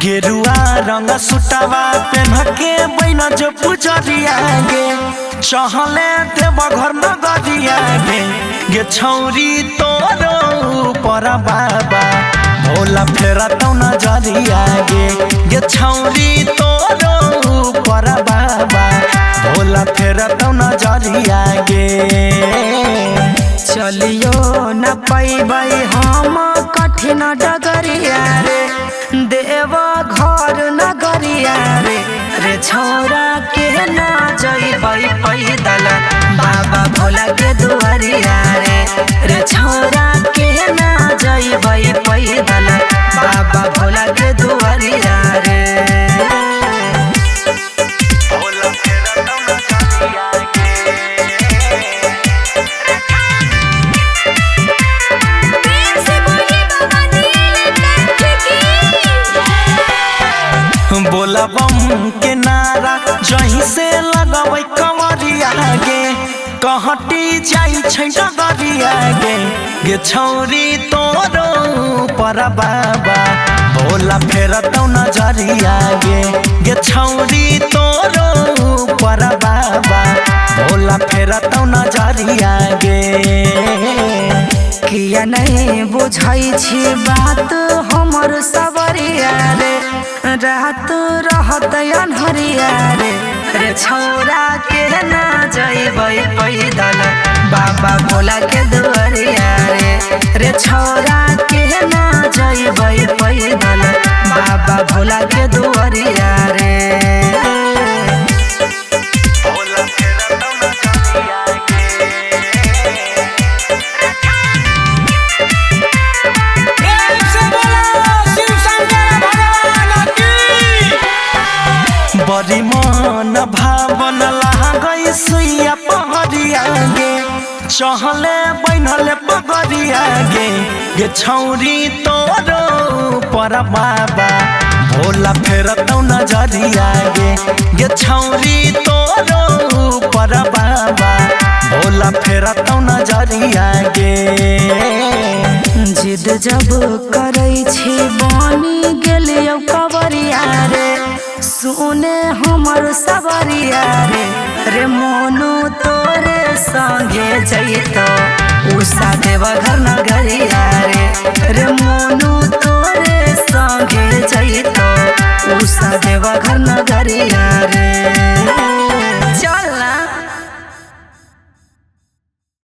गेरुआ रंग सुटावा पेन के बैन जो पुजरिया गे चहले देव घर नगरिया गे छौरी तोरो पर बाबा भोला फेरा तो नजरिया गे छौरी तोरो पर बाबा भोला फेरा तो नजरिया गे चलियो न पैबै हम कठिन डगरिया रे देव घर नगरिया रे छोरा के न जइबै पैदल बाबा भोला के दुआरिया रे छोरा के न जइबै पैदल बाबा भोला के दुआरिया रे बोला बम के नारा जहीं से लगबै कमरिया गे कहटी जाई छै डगरिया गे छौरी तोरो पर बाबा भोला फेरा तो नजरिया गे छौरी तोरो पर बाबा भोला फेरा तो नजरिया गे किया नहीं बुझै छी बात हमर सवरिया रे रात रहत अन्हरिया रे छौरा के न जइबै पैदल बाबा भोला के दुआरिया रे छौरा के न जइबै पैदल बाबा भोला के दुआरिया रे बड़ी मन भावन लागै सुइया पहरिया गे चहले बैनले पगरिया गे छौरी तोरो पर बाबा भोला फेर तो नजरिया गे छौरी तोरो पर बाबा भोला फेर तो नजरिया गे जिद जब करै छी बनी गेलियौ कवरिया रे सुने हमर सवरिया रे मोनू तोरे संगे जइतो उषा देव घर नगरिया रे मोनू तोरे संगे जइतो उषा देव घर